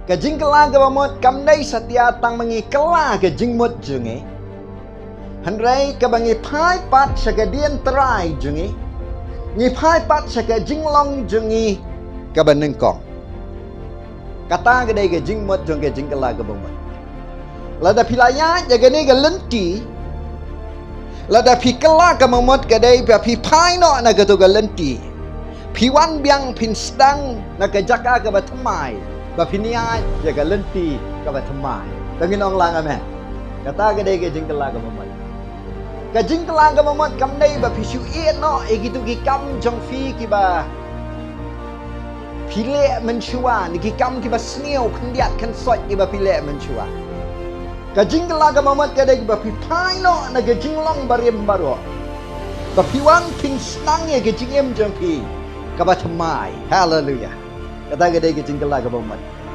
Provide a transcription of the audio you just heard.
Kajing kela ke bamut kamdai setia tang mengi kela ke jingmut jungi. Handrai ke bangi pai pat sagadian terai jungi. Ngi pai pat saga jinglong jungi ke banengkong. Kata ke dai ke jingmut jung ke jing kela ke bamut. Lada pilaya jaga ni ke lenti. Lada pikela ke bamut ke dai pi pai no na ke tu ke lenti. Piwan biang pin sedang na ke jaka ke batamai. Bapiniat jaga lenti ke batamai. Tengin ong lang amen. Kata ke dai ke jing kela ke bamut. Ke jing kela ke bamut kam dai ba pisu ien no e gitu ki kam jong fi ki ba. Pile menshua ni ki kam ki ba sniau kendiat kan sot ki ba pile menshua. Ke jing kela ke bamut ke dai ba pi pai no na ke jing long bariem baro. Ba piwan pin sedang ye ke jing em jong fi. Kabatamai. Hallelujah. Kata ke dai ke jing kela ke bamut.